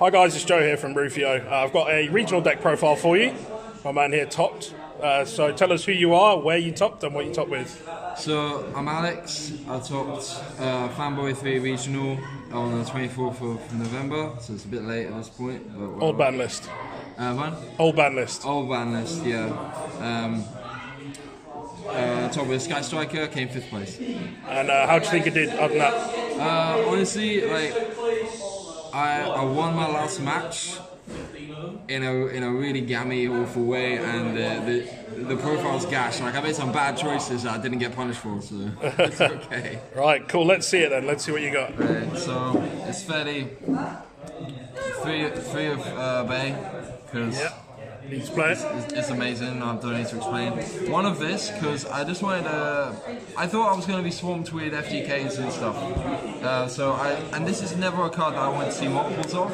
Hi guys, it's Joe here from Rufio. I've got a regional deck profile for you. My man here topped. So tell us who you are, where you topped, and what you topped with. So I'm Alex. I topped Fanboy 3 Regional on the 24th of November, so it's a bit late at this point. But Old Banlist. One? Old Banlist. Old Banlist, yeah. Top with Sky Striker, came 5th place. And how do you think it did other than that? Honestly, like I won my last match in a really gammy, awful way, and the profile's gash. Like I made some bad choices that I didn't get punished for, so it's okay. Right, cool. Let's see it then. Let's see what you got. Right, so it's fairly free of Bay because Need to play it. it's amazing. I don't need to explain. One of this because I just wanted to. I thought I was going to be swamped with FGKs and stuff. And this is never a card that I want to see multiples of.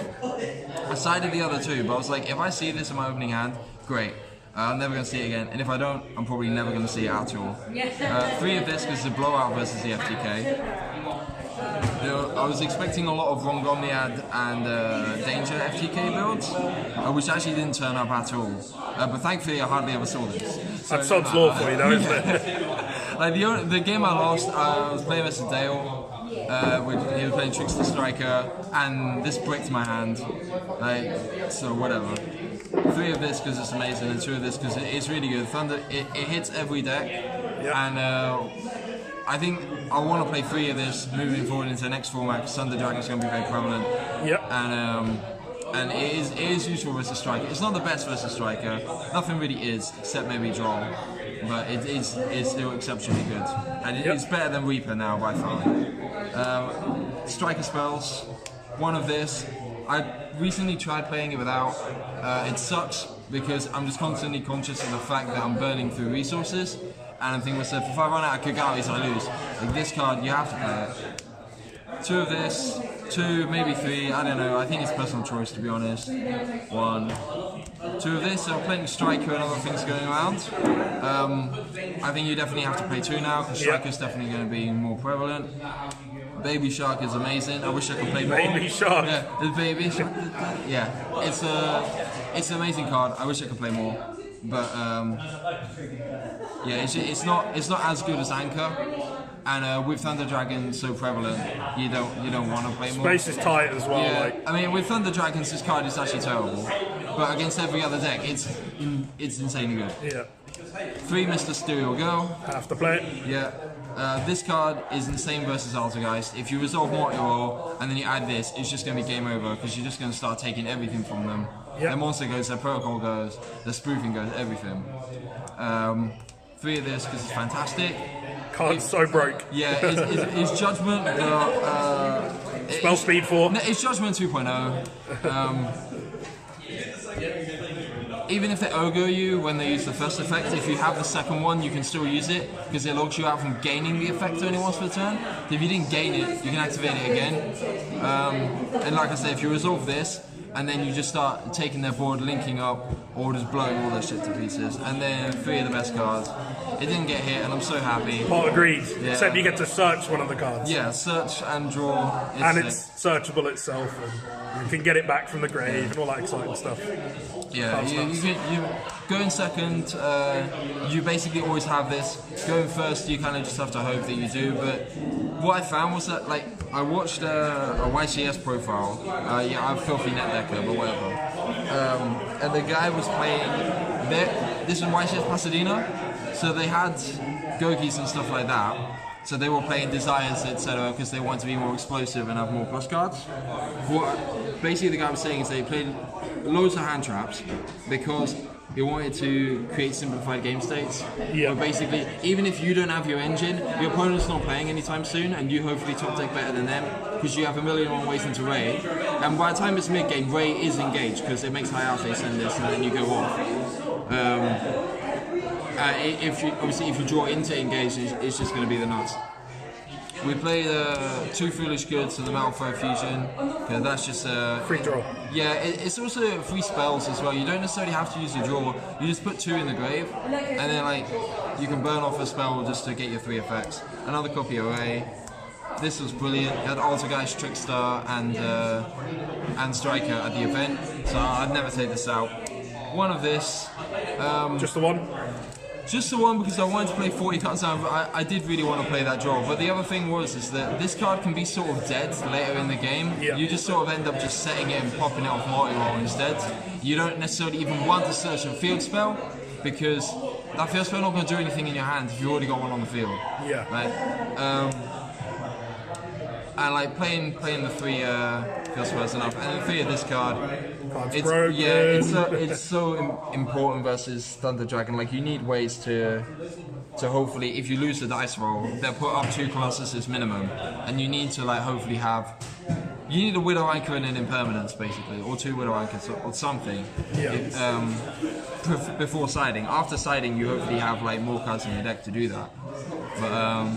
I sided the other two, but I was like, if I see this in my opening hand, great. I'm never going to see it again, and if I don't, I'm probably never going to see it at all. 3 of this because it's a blowout versus the FTK. I was expecting a lot of Rongomniad and Danger FTK builds, which actually didn't turn up at all. But thankfully, I hardly ever saw this. So, That's sod's law for you, though, isn't it? Like the game I lost, I was playing versus Dale. He was playing Trickster Striker, and this bricked my hand. Like, so whatever. 3 of this because it's amazing, and 2 of this because it's really good. Thunder, it hits every deck, and I think I want to play 3 of this moving forward into the next format because Thunder Dragon is going to be very prevalent. And it is useful versus Striker. It's not the best versus Striker. Nothing really is, except maybe Droll. But it's still exceptionally good. And it's better than Reaper now by far. Striker spells. 1 of this. I recently tried playing it without. It sucks because I'm just constantly conscious of the fact that I'm burning through resources. And I'm thinking to myself, if I run out of Kagaris, I lose. Like this card, you have to play it. 2 of this. 2, maybe 3, I don't know. I think it's personal choice to be honest. 1. 2 of this, so I'm playing Striker and other things going around. I think you definitely have to play 2 now because Striker's definitely going to be more prevalent. Baby Shark is amazing. I wish I could play more. Baby Shark. Yeah, the Baby Shark. Yeah, it's an amazing card. I wish I could play more, but yeah, it's not as good as Anchor. And with Thunder Dragon so prevalent, you don't want to play more. Space is tight as well. Yeah, like. I mean with Thunder Dragons, this card is actually terrible, but against every other deck, it's insanely good. Yeah. 3 Mr. Stereo Girl. Have to play it. Yeah. This card is insane versus Altergeist. If you resolve Morty Roll and then you add this, it's just going to be game over because you're just going to start taking everything from them. Their monster goes, their protocol goes, their spoofing goes, everything. 3 of this because it's fantastic. Card's so broke. Yeah, it's Judgment. Spell speed 4. No, it's Judgment 2.0. Even if they ogre you when they use the first effect, if you have the second one, you can still use it because it logs you out from gaining the effect only once per turn. If you didn't gain it, you can activate it again. And like I said, if you resolve this, and then you just start taking their board, linking up, or just blowing all their shit to pieces. And then 3 of the best cards. It didn't get hit, and I'm so happy. Part agreed. Yeah. Except you get to search one of the cards. Yeah, search and draw. It's searchable itself, and you can get it back from the grave and all that exciting stuff. Yeah, you go in second. You basically always have this. Going first, you kind of just have to hope that you do. But what I found was that, like, I watched a YCS profile. Yeah, I'm filthy net decker, but whatever. And the guy was playing. This was YCS Pasadena, so they had Gokis and stuff like that. So they were playing Desires, etc., because they wanted to be more explosive and have more plus cards. What basically the guy was saying is they played loads of hand traps because he wanted to create simplified game states. Yeah. Where basically, even if you don't have your engine, your opponent's not playing anytime soon, and you hopefully top deck better than them because you have 1,000,001 ways into Ray. And by the time it's mid game, Ray is engaged because it makes high out send this, and then you go off. If you draw into engage, it's just going to be the nuts. We played 2 Foolish Goods and the Malfoy Fusion. Okay, that's just free draw. Yeah, it's also free spells as well. You don't necessarily have to use your draw. You just put 2 in the grave, and then like you can burn off a spell just to get your 3 effects. Another copy array. this was brilliant. You had Altergeist, Trickster, and Striker at the event, so I'd never take this out. One of this. Just the one? Just the one, because I wanted to play 40 cards down, but I did really want to play that draw. But the other thing is that this card can be sort of dead later in the game. Yeah. You just sort of end up just setting it and popping it off multi-roll instead. You don't necessarily even want to search a field spell, because that field spell not going to do anything in your hand if you've already got one on the field. Yeah. Right? And like playing the 3 field spells enough, and the 3 of this card. It's so important versus Thunder Dragon. Like, you need ways to hopefully, if you lose the dice roll, they'll put up 2 Colossuses minimum, and you need to like hopefully have. You need a Widow Anchor and an Impermanence basically, or 2 Widow Anchors or something. Yeah. Before siding. After siding, you hopefully have like more cards in your deck to do that. But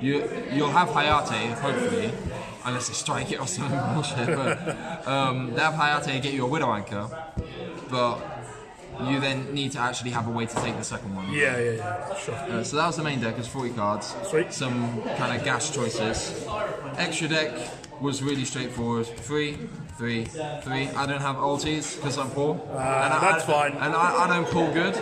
you'll have Hayate hopefully. Unless they strike it or something bullshit, but they have Hayate get you a Widow Anchor, but you then need to actually have a way to take the second one. Yeah, sure. So that was the main deck, it's 40 cards. Sweet. Some kind of gas choices. Extra deck was really straightforward. 3, 3, 3. I don't have ultis because I'm poor. That's fine. And I don't pull good.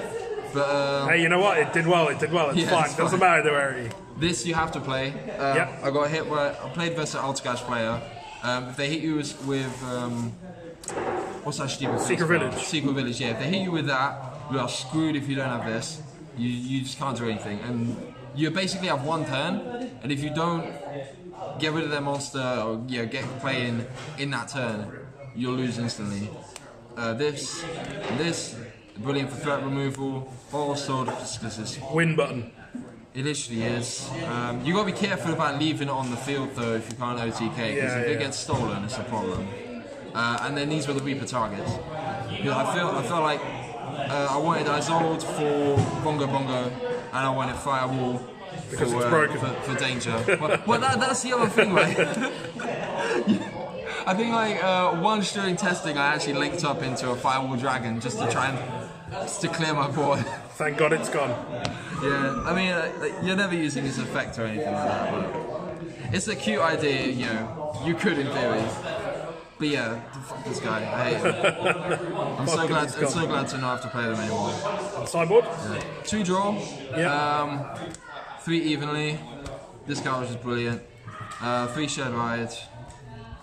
But hey, you know what? It did well. It's fine. It's Doesn't matter the rarity. This you have to play. I got hit where I played versus an Altergeist player. If they hit you with what's that stupid Secret Village. Secret Village, yeah. If they hit you with that, you are screwed if you don't have this. You just can't do anything. And you basically have 1 turn, and if you don't get rid of their monster or get playing in that turn, you'll lose instantly. This, brilliant for threat removal, or sword, just because it's Win button. It literally is. You got to be careful about leaving it on the field though if you can't OTK, because if it gets stolen, it's a problem. And then these were the Reaper targets. Because I felt like I wanted Isolde for Bongo Bongo, and I wanted Firewall because it's broken. For danger. Well, that's the other thing, right? I think like once during testing, I actually linked up into a Firewall Dragon just to try and clear my board. Thank God it's gone. Yeah, I mean, you're never using this effect or anything like that, but it's a cute idea, you know. You could in theory. But yeah, fuck this guy. I hate him. I'm so glad to not have to play them anymore. Sideboard? Yeah. 2 draw. Yeah. 3 evenly. This guy was just brilliant. 3 shared ride.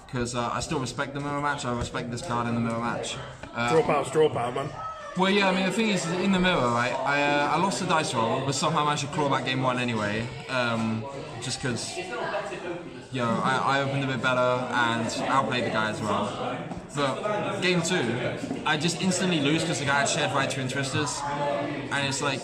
Because I still respect the mirror match. I respect this card in the mirror match. Draw power, man. Well, yeah, I mean, the thing is, in the mirror, right, I lost the dice roll, but somehow managed to claw back game 1 anyway, just because, you know, I opened a bit better and outplayed the guy as well. But game 2, I just instantly lose because the guy had shared right 2 Twisters, and it's like,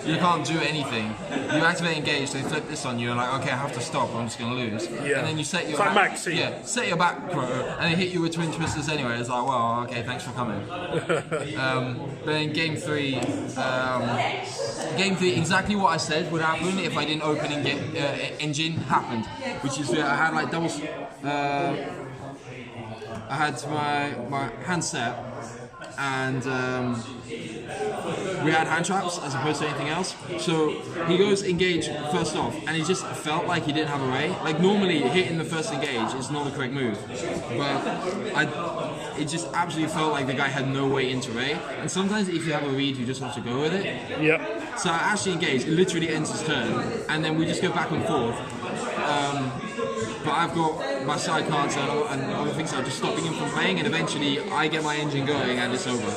you can't do anything. You activate engage, they flip this on you, and like, okay, I have to stop, I'm just gonna lose. Yeah. And then you set your set your back row, and they hit you with twin twisters anyway. It's like, well, okay, thanks for coming. But in game 3, exactly what I said would happen if I didn't open engine happened, which is I had like doubles. I had my hand set, and we had hand traps as opposed to anything else. So he goes engage first off, and he just felt like he didn't have array. Like normally hitting the first engage is not the correct move, but it just absolutely felt like the guy had no way into array. And sometimes if you have a read, you just have to go with it. Yep. So I actually engage. It literally ends his turn, and then we just go back and forth. But I've got my side cards and other things that are just stopping him from playing, and eventually I get my engine going and it's over.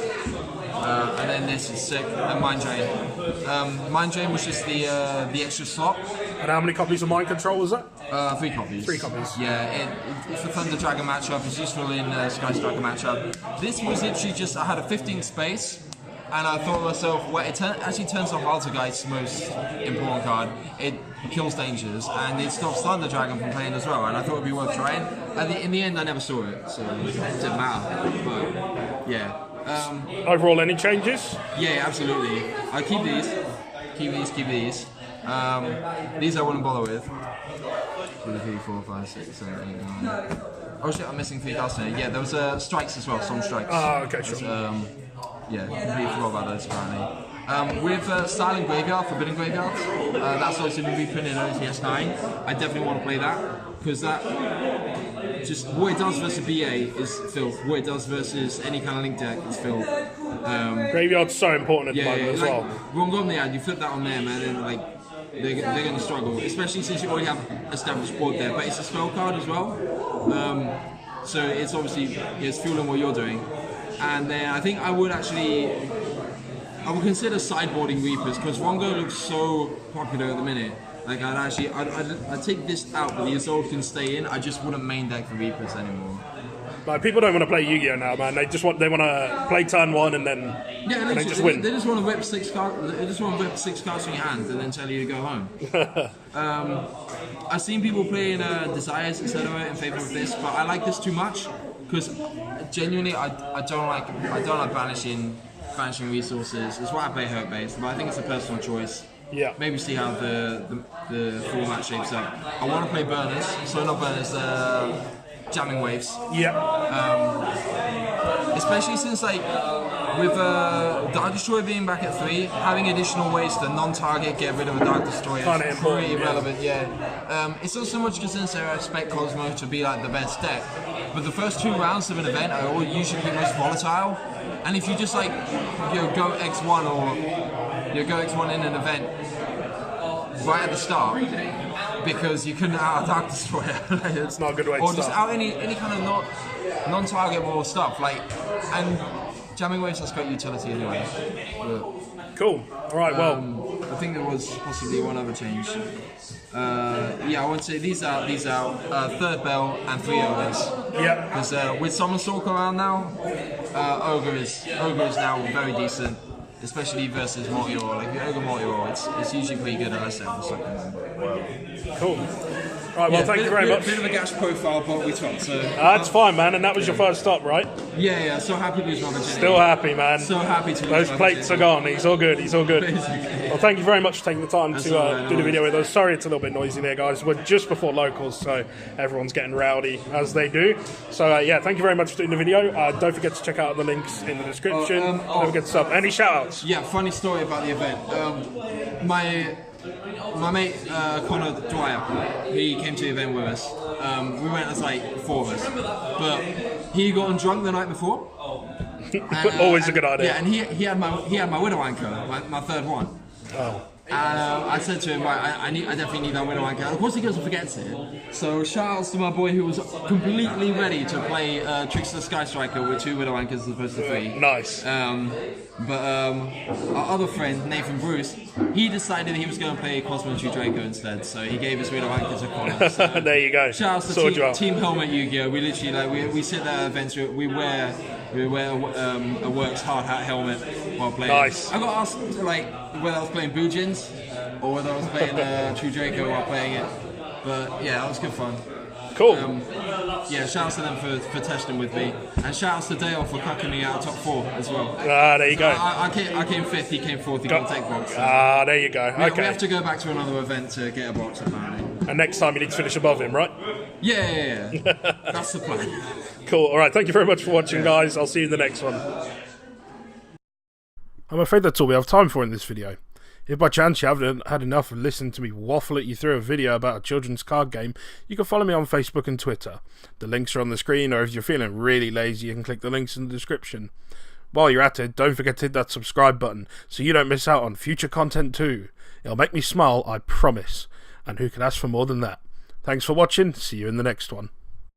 And then this is sick, and Mind Drain. Mind Drain was just the extra slot. And how many copies of Mind Control was that? 3 copies. 3 copies. Yeah, it's a Thunder Dragon matchup, it's useful in Sky Striker matchup. This was literally just, I had a 15 space, and I thought to myself, well, it actually turns off Altergeist's most important card. It kills dangers, and it stops Thunder Dragon from playing as well, and I thought it would be worth trying. In the end, I never saw it, so it didn't matter. But, yeah. Overall, any changes? Yeah, absolutely. I keep these. Keep these. These I wouldn't bother with. 2, 3, 4, 5, 6, 7, 8, 9. Oh shit, I'm missing 3 cards here. Yeah, there was strikes as well, some strikes. Oh, okay, sure. Yeah, completely forgot about those apparently. With Silent Graveyard, Forbidden Graveyard, that's obviously going to be put in OTS 9. I definitely want to play that, because that, just what it does versus BA is filth. What it does versus any kind of link deck is filth. Graveyard's so important at the moment as well. Rongomniad, you flip that on there, man, and like they're going to struggle, especially since you already have established board there. But it's a spell card as well, so it's obviously fueling what you're doing. And then I think I would consider sideboarding Reapers, because Rongo looks so popular at the minute. Like I'd take this out, but the Isolde can stay in. I just wouldn't main deck for Reapers anymore. Like, people don't want to play Yu-Gi-Oh now, man. They want to play turn one and then and just win. They just want to whip 6 cards. They just want to whip 6 cards from your hand and then tell you to go home. I've seen people playing Desires, etc. in favor of this, but I like this too much, because genuinely I don't like banishing resources. It's why I play hurt based, but I think it's a personal choice. Yeah. Maybe see how the format shapes up. I want to play burners, so not burners. Jamming waves. Yeah. Especially since, like, with Dark Destroyer being back at 3, having additional ways to non-target get rid of a Dark Destroyer is pretty relevant. Yeah. It's not so much because since I expect Cosmo to be like the best deck, but the first 2 rounds of an event are usually the most volatile. And if you just like go X1 or go X1 in an event right at the start, because you couldn't out Dark Destroyer. It's not a good way to or start. just out any kind of non-targetable stuff, like, and jamming waves has got utility anyway. But, cool. All right. Well, I think there was possibly one other change. I would say these are 3rd bell and 3 ogres. Yeah. Because with Summon Stalker around now, ogre is now very decent. Especially versus multi-roll. Like, the ogre multi-roll, it's usually pretty good unless they're second. Cool. Right, well, thank you very much. Bit of a gash profile, but we talked, so... That's fine, man, and that was your first stop, right? Yeah, so happy to lose my virginity. Still happy, man. So happy to lose Those my plates are gone, he's all good. Basically. Well, thank you very much for taking the time That's to all right, do the video with us. Sorry it's a little bit noisy there, guys. We're just before locals, so everyone's getting rowdy, as they do. So, thank you very much for doing the video. Don't forget to check out the links in the description. Don't forget to sub. Any shout-outs? Yeah, funny story about the event. My mate Connor Dwyer, he came to the event with us. We went as like 4 of us, but he got drunk the night before. Always a good idea. Yeah, and he had my Widow Anchor, my 3rd one. Oh. And I said to him, right, I definitely need that Widow Anchor. Of course he goes and forgets it. So shout outs to my boy who was completely ready to play Trickster Sky Striker with 2 Widow Anchors as opposed to 3. Nice. But our other friend, Nathan Bruce, he decided he was going to play Cosmo True Draco instead. So he gave his Widow Anchor to Connor. So there you go. Shout outs to Team Helmet Yu-Gi-Oh! We literally, we sit there at events, we wear a Works hard hat helmet while playing. Nice. I got asked like whether I was playing Bujins or whether I was playing True Draco while playing it. But yeah, that was good fun. Cool. Shout outs to them for testing with me, and shout outs to Dale for cucking me out of top 4 as well. There you go. I came 5th, he came 4th, he got a tech box. So. There you go. We have to go back to another event to get a box apparently. And next time you need to finish above him, right? Yeah. That's the plan. Cool. All right. Thank you very much for watching, guys. I'll see you in the next one. I'm afraid that's all we have time for in this video. If by chance you haven't had enough of listening to me waffle at you through a video about a children's card game, you can follow me on Facebook and Twitter. The links are on the screen, or if you're feeling really lazy, you can click the links in the description. While you're at it, don't forget to hit that subscribe button so you don't miss out on future content too. It'll make me smile, I promise. And who can ask for more than that? Thanks for watching, see you in the next one.